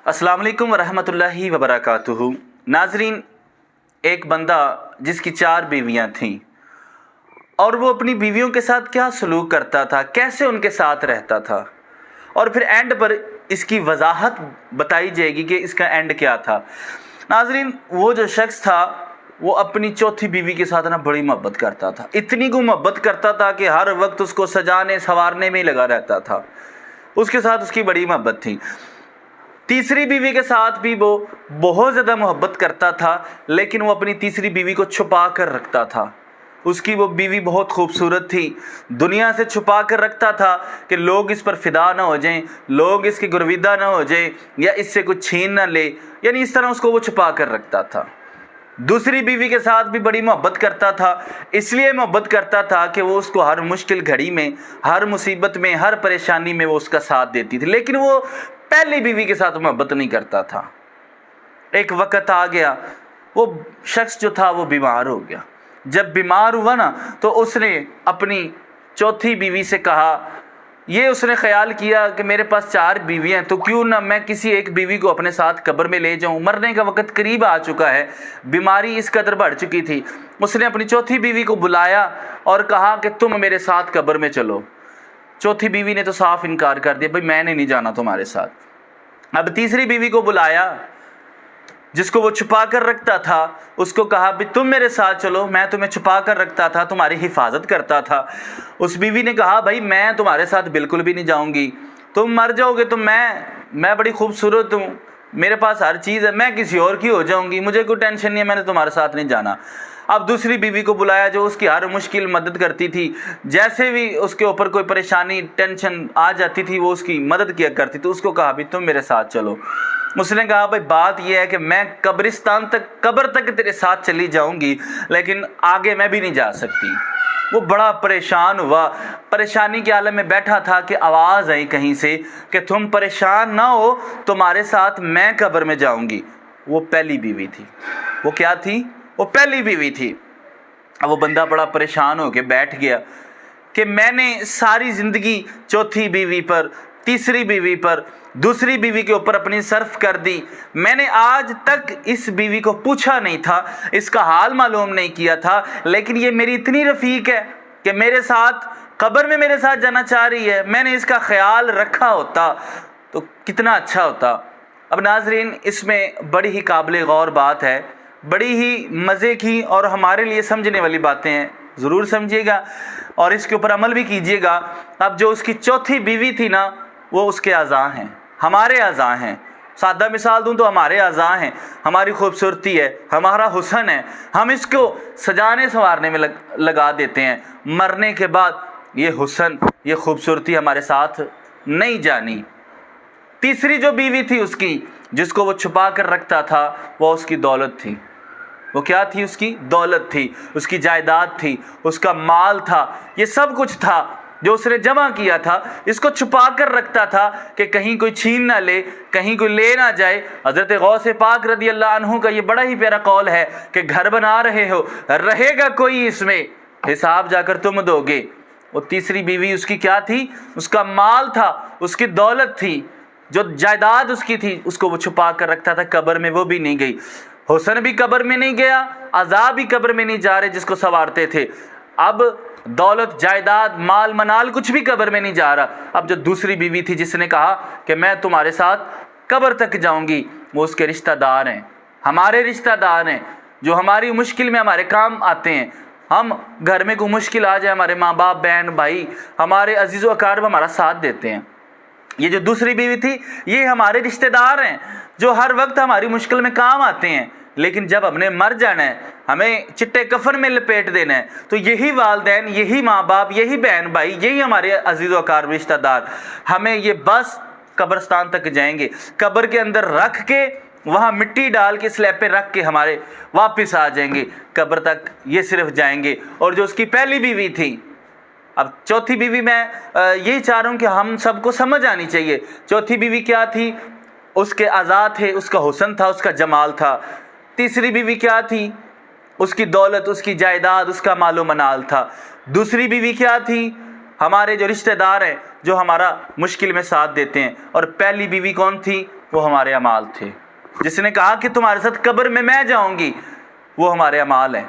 अस्सलाम वालेकुम वरहमतुल्लाहि वबरकातुहू। नाजरीन, एक बंदा जिसकी 4 बीवियां थीं और वो अपनी बीवियों के साथ क्या सलूक करता था, कैसे उनके साथ रहता था, और फिर एंड पर इसकी वजाहत बताई जाएगी कि इसका एंड क्या था। नाजरीन, वो जो शख्स था वो अपनी चौथी बीवी के साथ ना बड़ी मोहब्बत करता था। इतनी को मोहब्बत करता था कि हर वक्त उसको सजाने संवारने में ही लगा रहता था। उसके साथ उसकी बड़ी मोहब्बत थी। तीसरी बीवी के साथ भी वो बहुत ज़्यादा मोहब्बत करता था, लेकिन वो अपनी तीसरी बीवी को छुपा कर रखता था। उसकी वो बीवी बहुत खूबसूरत थी, दुनिया से छुपा कर रखता था कि लोग इस पर फिदा ना हो जाएं, लोग इसके गुरविदा ना हो जाएं या इससे कुछ छीन ना ले, यानी इस तरह उसको वो छुपा कर रखता था। दूसरी बीवी के साथ भी बड़ी मोहब्बत करता था, इसलिए मोहब्बत करता था कि वो उसको हर मुश्किल घड़ी में, हर मुसीबत में, हर परेशानी में वो उसका साथ देती थी। लेकिन वो पहली बीवी के साथ मोहब्बत नहीं करता था। एक वक्त आ गया, वो शख्स जो था वो बीमार हो गया। जब बीमार हुआ ना, तो उसने अपनी चौथी बीवी से कहा, ये उसने ख्याल किया कि मेरे पास 4 बीवियां हैं, तो क्यों ना मैं किसी एक बीवी को अपने साथ कब्र में ले जाऊं। मरने का वक्त करीब आ चुका है, बीमारी इस कदर बढ़ चुकी थी। उसने अपनी चौथी बीवी को बुलाया और कहा कि तुम मेरे साथ कब्र में चलो। चौथी बीवी ने तो साफ इनकार कर दिया, भाई मैंने नहीं जाना तुम्हारे साथ। अब तीसरी बीवी को बुलाया, जिसको वो छुपा कर रखता था, उसको कहा भी तुम मेरे साथ चलो, मैं तुम्हें छुपा कर रखता था, तुम्हारी हिफाजत करता था। उस बीवी ने कहा, भाई मैं तुम्हारे साथ बिल्कुल भी नहीं जाऊंगी, तुम मर जाओगे तो मैं बड़ी खूबसूरत हूँ, मेरे पास हर चीज़ है, मैं किसी और की हो जाऊंगी, मुझे कोई टेंशन नहीं है, मैंने तुम्हारे साथ नहीं जाना। अब दूसरी बीवी को बुलाया, जो उसकी हर मुश्किल मदद करती थी, जैसे भी उसके ऊपर कोई परेशानी टेंशन आ जाती थी वो उसकी मदद किया करती थी। उसको कहा भी तुम मेरे साथ चलो। उसने कहा, भाई बात यह है कि मैं कब्रिस्तान तक, कब्र तक तेरे साथ चली जाऊंगी, लेकिन आगे मैं भी नहीं जा सकती। वो बड़ा परेशान हुआ, परेशानी के आलम में बैठा था कि आवाज़ आई कहीं से कि तुम परेशान ना हो, तुम्हारे साथ मैं कब्र में जाऊंगी। वो पहली बीवी थी। वो क्या थी? वो पहली बीवी थी। अब वो बंदा बड़ा परेशान होकर बैठ गया कि मैंने सारी ज़िंदगी चौथी बीवी पर, तीसरी बीवी पर, दूसरी बीवी के ऊपर अपनी सर्फ कर दी। मैंने आज तक इस बीवी को पूछा नहीं था, इसका हाल मालूम नहीं किया था, लेकिन ये मेरी इतनी रफ़ीक है कि मेरे साथ कब्र में मेरे साथ जाना चाह रही है। मैंने इसका ख्याल रखा होता तो कितना अच्छा होता। अब नाजरीन, इसमें बड़ी ही काबिल गौर बात है, बड़ी ही मज़े की और हमारे लिए समझने वाली बातें हैं। ज़रूर समझिएगा और इसके ऊपर अमल भी कीजिएगा। अब जो उसकी चौथी बीवी थी ना, वो उसके अज़ा हैं, हमारे अज़ा हैं। सादा मिसाल दूं तो हमारे अज़ा हैं, हमारी खूबसूरती है, हमारा हुस्न है, हम इसको सजाने संवारने में लगा देते हैं। मरने के बाद ये हुस्न, ये खूबसूरती हमारे साथ नहीं जानी। तीसरी जो बीवी थी उसकी, जिसको वो छुपा कर रखता था, वो उसकी दौलत थी। वो क्या थी? उसकी दौलत थी, उसकी जायदाद थी, उसका माल था, ये सब कुछ था जो उसने जमा किया था। इसको छुपा कर रखता था कि कहीं कोई छीन ना ले, कहीं कोई ले ना जाए। हज़रत गौस पाक रदी अल्लाह अन्हु का ये बड़ा ही प्यारा कौल है कि घर बना रहे हो, रहेगा कोई इसमें, हिसाब जाकर तुम दोगे। वो तीसरी बीवी उसकी क्या थी? उसका माल था, उसकी दौलत थी, जो जायदाद उसकी थी, उसको वो छुपा कर रखता था। कब्र में वो भी नहीं गई, हुस्न भी कब्र में नहीं गया, अज़ाब भी कब्र में नहीं जा रहे जिसको संवारते थे। अब दौलत, जायदाद, माल मनाल कुछ भी कब्र में नहीं जा रहा। अब जो दूसरी बीवी थी जिसने कहा कि मैं तुम्हारे साथ कब्र तक जाऊंगी, वो उसके रिश्तेदार हैं, हमारे रिश्तेदार हैं, जो हमारी मुश्किल में हमारे काम आते हैं। हम घर में कोई मुश्किल आ जाए, हमारे माँ बाप, बहन भाई, हमारे अजीज़ व अकारब हमारा साथ देते हैं। ये जो दूसरी बीवी थी, ये हमारे रिश्तेदार हैं जो हर वक्त हमारी मुश्किल में काम आते हैं। लेकिन जब हमने मर जाना है, हमें चिट्टे कफन में लपेट देना है, तो यही वालदैन, यही माँ बाप, यही बहन भाई, यही हमारे अजीज़ व अकारब रिश्तेदार हमें ये बस कब्रिस्तान तक जाएंगे, कब्र के अंदर रख के, वहाँ मिट्टी डाल के, स्लैब पे रख के हमारे वापस आ जाएंगे, कब्र तक ये सिर्फ जाएंगे। और जो उसकी पहली बीवी थी, अब चौथी बीवी, मैं यही चाह रहा हूँ कि हम सबको समझ आनी चाहिए। चौथी बीवी क्या थी? उसके अज़ा थे, उसका हुस्न था, उसका जमाल था। तीसरी बीवी क्या थी? उसकी दौलत, उसकी जायदाद, उसका मालो मनाल था। दूसरी बीवी क्या थी? हमारे जो रिश्तेदार हैं, जो हमारा मुश्किल में साथ देते हैं। और पहली बीवी कौन थी? वो हमारे अमाल थे। जिसने कहा कि तुम्हारे साथ कब्र में मैं जाऊंगी, वो हमारे अमाल हैं।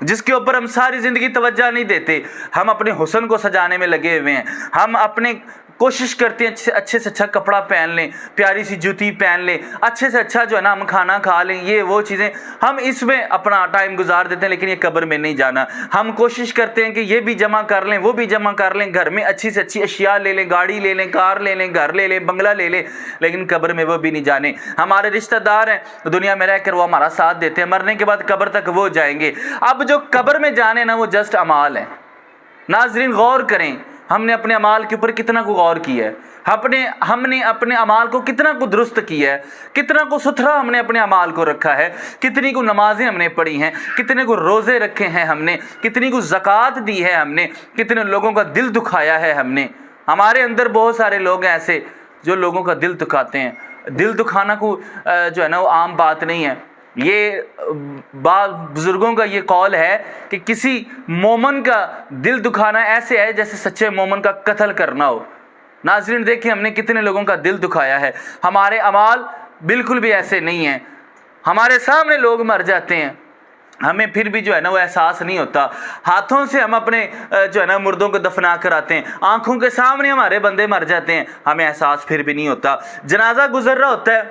जिसके ऊपर हम सारी ज़िंदगी तवज्जो नहीं देते, हम अपने हुस्न को सजाने में लगे हुए हैं, हम अपने कोशिश करते हैं अच्छे से अच्छा कपड़ा पहन लें, प्यारी सी जूती पहन लें, अच्छे से अच्छा जो है ना हम खाना खा लें, ये वो चीज़ें हम इसमें अपना टाइम गुजार देते हैं, लेकिन ये कब्र में नहीं जाना। हम कोशिश करते हैं कि ये भी जमा कर लें, वो भी जमा कर लें, घर में अच्छी से अच्छी अशिया ले लें, गाड़ी ले लें, कार ले लें, घर ले लें, बंगला ले लें, लेकिन कब्र में वो भी नहीं जाने। हमारे रिश्तेदार हैं दुनिया में रहकर वो हमारा साथ देते हैं, मरने के बाद कब्र तक वो जाएंगे। अब जो कब्र में जाने ना वो जस्ट अमाल है। नाज़रीन गौर करें, हमने अपने अमाल के ऊपर कितना को गौर किया है, हमने अपने अमाल को कितना को दुरुस्त किया है, कितना को सुथरा हमने अपने अमाल को रखा है, कितनी को नमाजें हमने पढ़ी हैं, कितने को रोज़े रखे हैं हमने, कितनी को ज़कात दी है हमने, कितने लोगों का दिल दुखाया है हमने। हमारे अंदर बहुत सारे लोग हैं ऐसे जो लोगों का दिल दुखाते हैं। दिल दुखाना को जो है ना वो आम बात नहीं है। ये बुजुर्गों का ये कौल है कि किसी मोमन का दिल दुखाना ऐसे है जैसे सच्चे मोमन का कत्ल करना हो। नाज़रीन देखिए हमने कितने लोगों का दिल दुखाया है। हमारे अमाल बिल्कुल भी ऐसे नहीं हैं। हमारे सामने लोग मर जाते हैं, हमें फिर भी जो है ना वो एहसास नहीं होता। हाथों से हम अपने जो है ना मुर्दों को दफना कर आते हैं, आंखों के सामने हमारे बंदे मर जाते हैं, हमें एहसास फिर भी नहीं होता। जनाजा गुजर रहा होता है,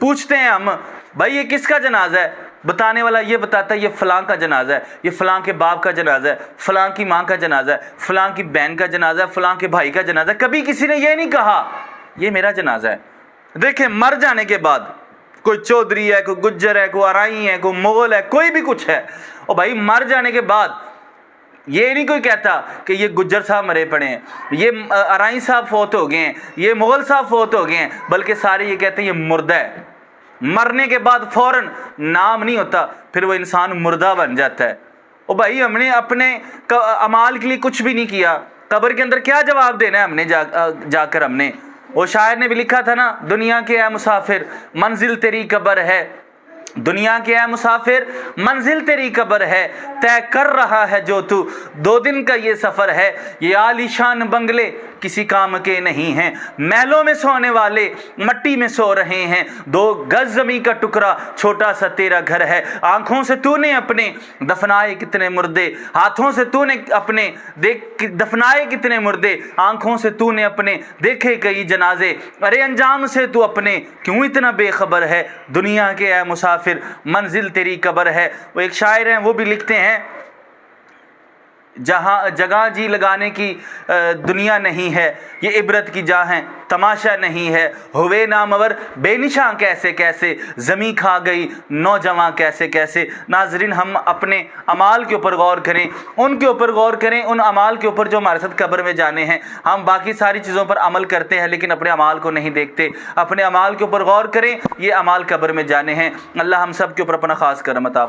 पूछते हैं हम भाई ये किसका जनाजा है, बताने वाला ये बताता है ये फ़लाँ का जनाजा है, ये फ़लाँ के बाप का जनाजा है, फ़लाँ की माँ का जनाजा है, फ़लाँ की बहन का जनाजा है, फ़लाँ के भाई का जनाजा है। कभी किसी ने ये नहीं कहा ये मेरा जनाजा है। देखें मर जाने के बाद कोई चौधरी है, कोई गुज्जर है, कोई अराई है, कोई मुगल है, कोई भी कुछ है, और भाई मर जाने के बाद ये नहीं कोई कहता कि ये गुज्जर साहब मरे पड़े हैं, ये अराई साहब फौत हो गए हैं, ये मुगल साहब फौत हो गए हैं, बल्कि सारे ये कहते हैं ये मुर्दा है। मरने के बाद फौरन नाम नहीं होता, फिर वो इंसान मुर्दा बन जाता है। ओ भाई हमने अपने अमाल के लिए कुछ भी नहीं किया, कब्र के अंदर क्या जवाब देना है हमने जाकर हमने। वो शायर ने भी लिखा था ना, दुनिया के है मुसाफिर मंजिल तेरी कब्र है, दुनिया के है मुसाफिर मंजिल तेरी कब्र है, तय कर रहा है जो तू 2 दिन का ये सफ़र है। ये आलीशान बंगले किसी काम के नहीं हैं, महलों में सोने वाले मट्टी में सो रहे हैं, 2 गज ज़मीं का टुकड़ा छोटा सा तेरा घर है। आँखों से तूने अपने दफनाए कितने मुर्दे, हाथों से तूने अपने दफनाए कितने मुर्दे, आँखों से तूने अपने देखे कई जनाजे, अरे अंजाम से तू अपने क्यों इतना बेखबर है। दुनिया के है मुसाफिर मंजिल तेरी कब्र है। वो एक शायर हैं, वो भी लिखते हैं जहाँ जगह जी लगाने की दुनिया नहीं है, ये इबरत की जहाँ तमाशा नहीं है। हुए नामवर बेनिशां कैसे कैसे, ज़मी खा गई नौजवां कैसे कैसे। नाजरीन हम अपने अमाल के ऊपर गौर करें, उनके ऊपर गौर करें, उन अमाल के ऊपर जो हमारे साथ कब्र में जाने हैं। हम बाकी सारी चीज़ों पर अमल करते हैं लेकिन अपने अमाल को नहीं देखते। अपने अमाल के ऊपर गौर करें, ये अमाल कब्र में जाने हैं। अल्लाह हम सब के ऊपर अपना ख़ास करम अता